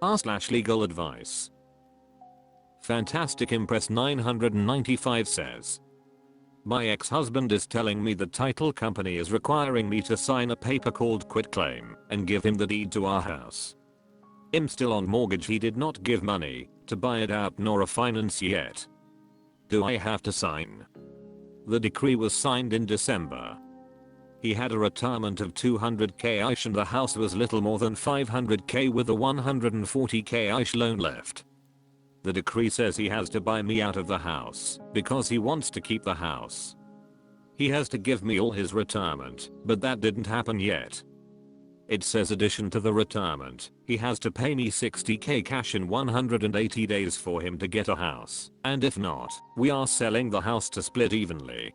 r/legal advice. Fantastic Impress 995 says, my ex-husband is telling me the title company is requiring me to sign a paper called quitclaim and give him the deed to our house. I'm still on mortgage. He did not give money to buy it out nor a finance yet. Do I have to sign? The decree was signed in December. He had a retirement of 200k ish and the house was little more than 500k with a 140k ish loan left. The decree says he has to buy me out of the house because he wants to keep the house. He has to give me all his retirement, but that didn't happen yet. It says addition to the retirement, he has to pay me 60k cash in 180 days for him to get a house, and if not, we are selling the house to split evenly.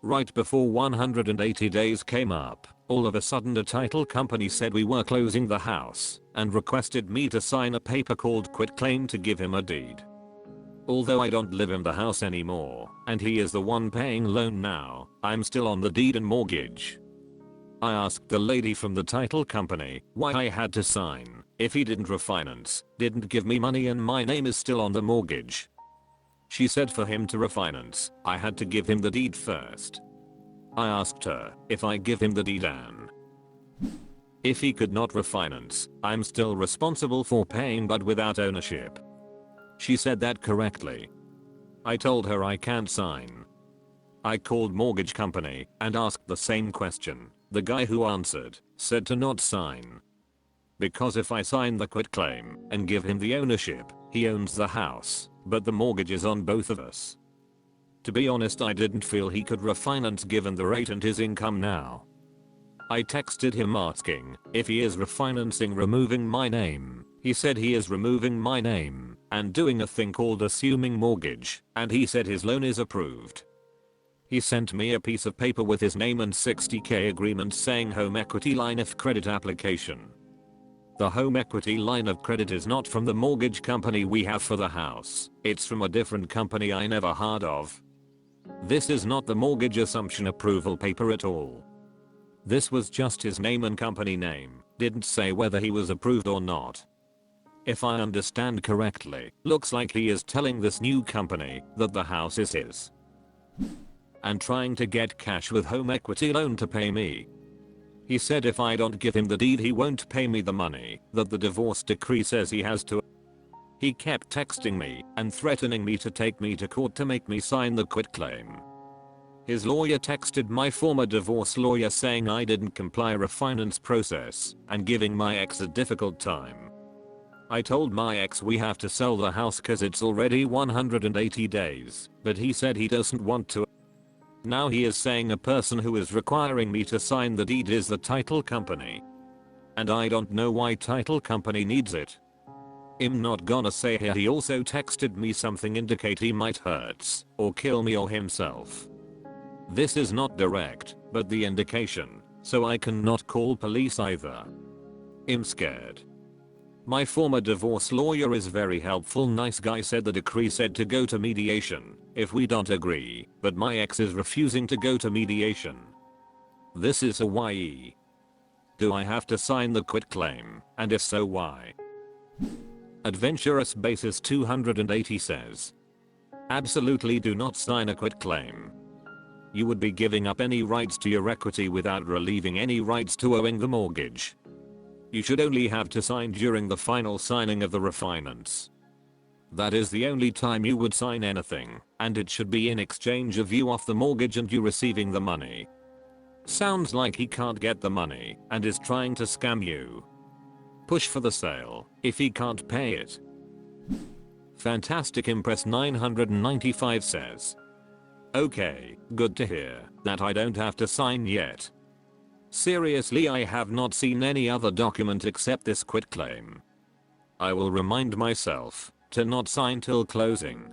Right before 180 days came up, all of a sudden a title company said we were closing the house and requested me to sign a paper called quitclaim to give him a deed. Although I don't live in the house anymore and he is the one paying loan now, I'm still on the deed and mortgage. I asked the lady from the title company why I had to sign if he didn't refinance, didn't give me money and my name is still on the mortgage. She said for him to refinance, I had to give him the deed first. I asked her if I give him the deed and if he could not refinance, I'm still responsible for paying but without ownership. She said that correctly. I told her I can't sign. I called mortgage company and asked the same question. The guy who answered said to not sign. Because if I sign the quitclaim and give him the ownership, he owns the house, but the mortgage is on both of us. To be honest, I didn't feel he could refinance given the rate and his income now. I texted him asking if he is refinancing removing my name. He said he is removing my name and doing a thing called assuming mortgage, and he said his loan is approved. He sent me a piece of paper with his name and 60k agreement saying home equity line of credit application. The home equity line of credit is not from the mortgage company we have for the house, it's from a different company I never heard of. This is not the mortgage assumption approval paper at all. This was just his name and company name, didn't say whether he was approved or not. If I understand correctly, looks like he is telling this new company that the house is his and trying to get cash with home equity loan to pay me. He said if I don't give him the deed he won't pay me the money that the divorce decree says he has to. He kept texting me and threatening me to take me to court to make me sign the quitclaim. His lawyer texted my former divorce lawyer saying I didn't comply refinance process and giving my ex a difficult time. I told my ex we have to sell the house cause it's already 180 days, but he said he doesn't want to. Now he is saying a person who is requiring me to sign the deed is the title company. And I don't know why title company needs it. I'm not gonna say here. He also texted me something indicate he might hurt or kill me or himself. This is not direct, but the indication, so I cannot call police either. I'm scared. My former divorce lawyer is very helpful, nice guy, said the decree said to go to mediation if we don't agree, but my ex is refusing to go to mediation. This is Hawaii. Do I have to sign the quitclaim, and if so why? Adventurous Basis 280 says, absolutely do not sign a quitclaim. You would be giving up any rights to your equity without relieving any rights to owing the mortgage. You should only have to sign during the final signing of the refinance. That is the only time you would sign anything, and it should be in exchange of you off the mortgage and you receiving the money. Sounds like he can't get the money and is trying to scam you. Push for the sale if he can't pay it. Fantastic Impress 995 says, okay, good to hear that I don't have to sign yet. Seriously, I have not seen any other document except this quitclaim. I will remind myself to not sign till closing.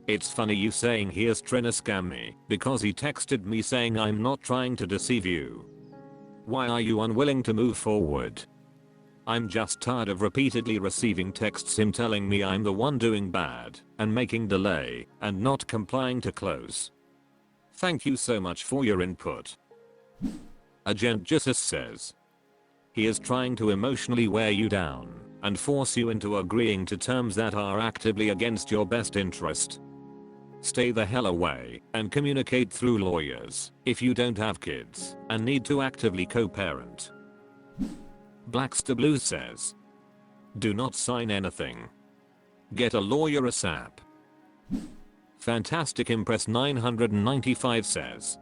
It's funny you saying he is trying to scam me because he texted me saying I'm not trying to deceive you. Why are you unwilling to move forward? I'm just tired of repeatedly receiving texts him telling me I'm the one doing bad and making delay and not complying to close. Thank you so much for your input. Agent Jesus says, he is trying to emotionally wear you down and force you into agreeing to terms that are actively against your best interest. Stay the hell away and communicate through lawyers if you don't have kids and need to actively co-parent. Blackster Blues says, do not sign anything. Get a lawyer ASAP. Fantastic Impress 995 says,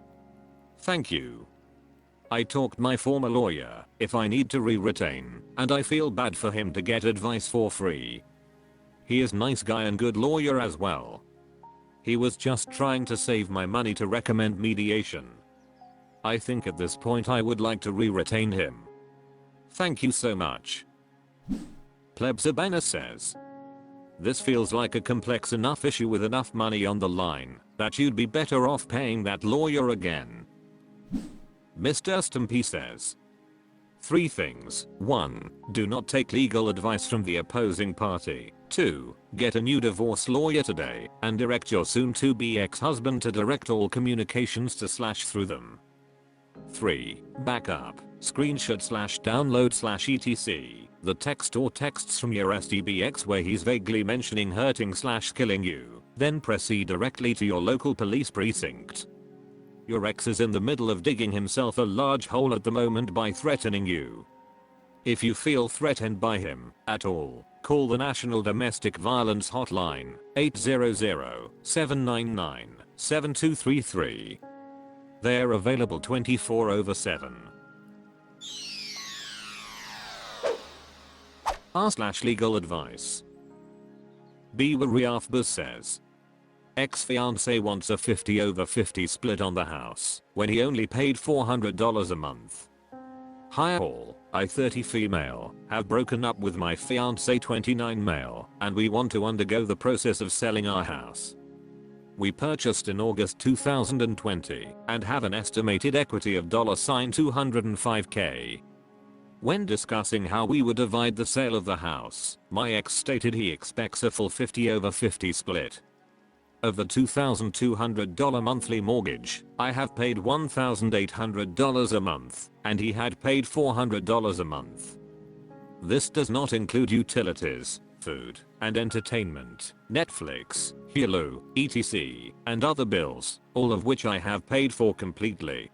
thank you. I talked my former lawyer if I need to re-retain, and I feel bad for him to get advice for free. He is nice guy and good lawyer as well. He was just trying to save my money to recommend mediation. I think at this point I would like to re-retain him. Thank you so much. Plebsabana says, this feels like a complex enough issue with enough money on the line that you'd be better off paying that lawyer again. Mr. Stumpy says, 3 things. 1. Do not take legal advice from the opposing party. 2. Get a new divorce lawyer today and direct your soon-to-be ex-husband to direct all communications to / through them. 3. Backup, screenshot / download / etc. the text or texts from your SDBX where he's vaguely mentioning hurting / killing you, then proceed directly to your local police precinct. Your ex is in the middle of digging himself a large hole at the moment by threatening you. If you feel threatened by him at all, call the National Domestic Violence Hotline, 800-799-7233. They're available 24/7. r/legal advice. Bwariafbus says, ex-fiance wants a 50/50 split on the house when he only paid $400 a month. Hi all, I 30 female, have broken up with my fiance 29 male, and we want to undergo the process of selling our house. We purchased in August 2020 and have an estimated equity of $205K. When discussing how we would divide the sale of the house, my ex stated he expects a full 50/50 split. Of the $2,200 monthly mortgage, I have paid $1,800 a month, and he had paid $400 a month. This does not include utilities, food and entertainment, Netflix, Hulu, etc., and other bills, all of which I have paid for completely.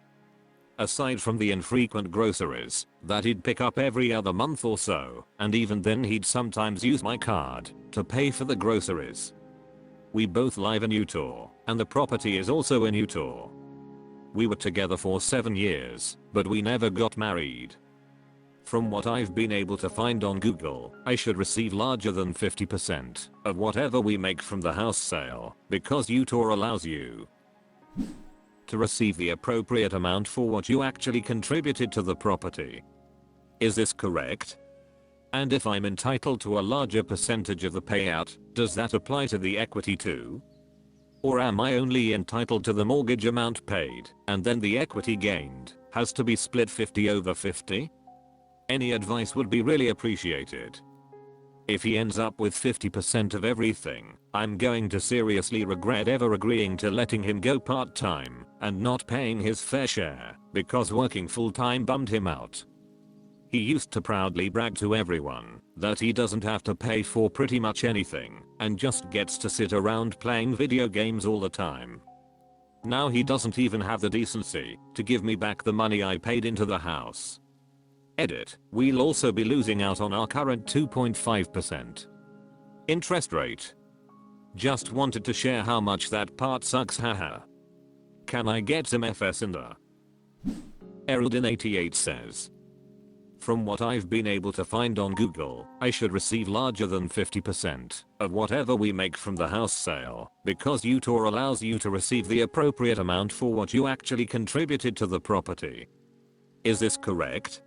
Aside from the infrequent groceries that he'd pick up every other month or so, and even then he'd sometimes use my card to pay for the groceries. We both live in Utah, and the property is also in Utah. We were together for 7 years, but we never got married. From what I've been able to find on Google, I should receive larger than 50% of whatever we make from the house sale, because Utah allows you to receive the appropriate amount for what you actually contributed to the property. Is this correct? And if I'm entitled to a larger percentage of the payout, does that apply to the equity too? Or am I only entitled to the mortgage amount paid, and then the equity gained has to be split 50/50? Any advice would be really appreciated. If he ends up with 50% of everything, I'm going to seriously regret ever agreeing to letting him go part-time and not paying his fair share, because working full-time bummed him out. He used to proudly brag to everyone that he doesn't have to pay for pretty much anything and just gets to sit around playing video games all the time. Now he doesn't even have the decency to give me back the money I paid into the house. Edit, we'll also be losing out on our current 2.5% interest rate. Just wanted to share how much that part sucks, haha. Can I get some FS in there? Eraldin88 says, from what I've been able to find on Google, I should receive larger than 50% of whatever we make from the house sale, because Utah allows you to receive the appropriate amount for what you actually contributed to the property. Is this correct?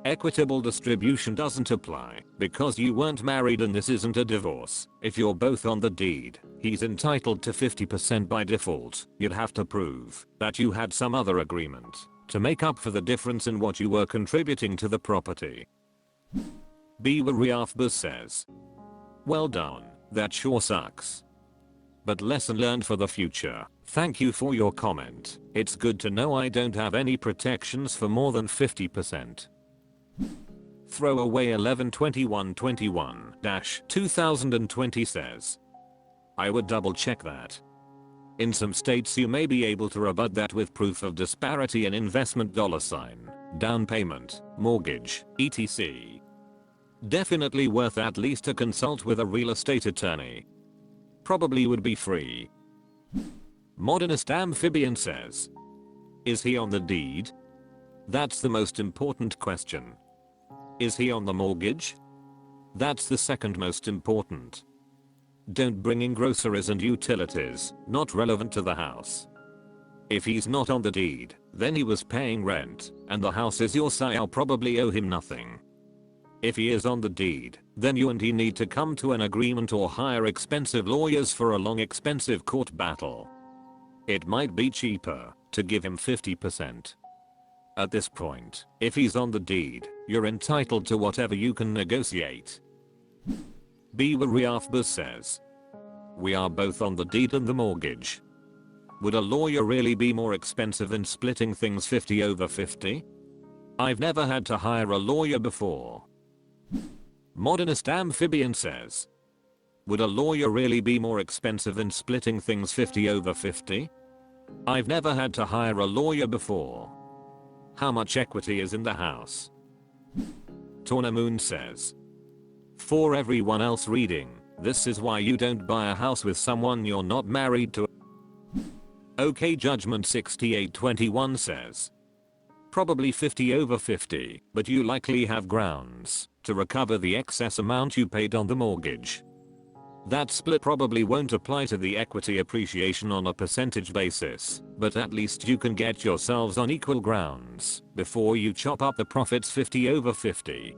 Equitable distribution doesn't apply because you weren't married and this isn't a divorce. If you're both on the deed, he's entitled to 50% by default. You'd have to prove that you had some other agreement to make up for the difference in what you were contributing to the property. Bwariafbus says, well done, that sure sucks. But lesson learned for the future. Thank you for your comment. It's good to know I don't have any protections for more than 50%. Throwaway 112121-2020 says. I would double check that. In some states you may be able to rebut that with proof of disparity in investment $, down payment, mortgage, etc. Definitely worth at least a consult with a real estate attorney. Probably would be free. Modernist Amphibian says. Is he on the deed? That's the most important question. Is he on the mortgage? That's the second most important. Don't bring in groceries and utilities, not relevant to the house. If he's not on the deed, then he was paying rent, and the house is yours, so I'll probably owe him nothing. If he is on the deed, then you and he need to come to an agreement or hire expensive lawyers for a long expensive court battle. It might be cheaper to give him 50%. At this point, if he's on the deed, you're entitled to whatever you can negotiate. Biwariafbus says. We are both on the deed and the mortgage. Would a lawyer really be more expensive in splitting things 50/50? I've never had to hire a lawyer before. Modernist Amphibian says. Would a lawyer really be more expensive in splitting things 50/50? I've never had to hire a lawyer before. How much equity is in the house? Tornamoon says. For everyone else reading, this is why you don't buy a house with someone you're not married to. OK Judgment 6821 says. Probably 50/50, but you likely have grounds to recover the excess amount you paid on the mortgage. That split probably won't apply to the equity appreciation on a percentage basis, but at least you can get yourselves on equal grounds before you chop up the profits 50/50.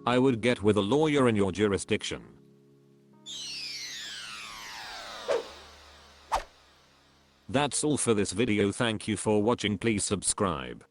I would get with a lawyer in your jurisdiction. That's all for this video. Thank you for watching. Please subscribe.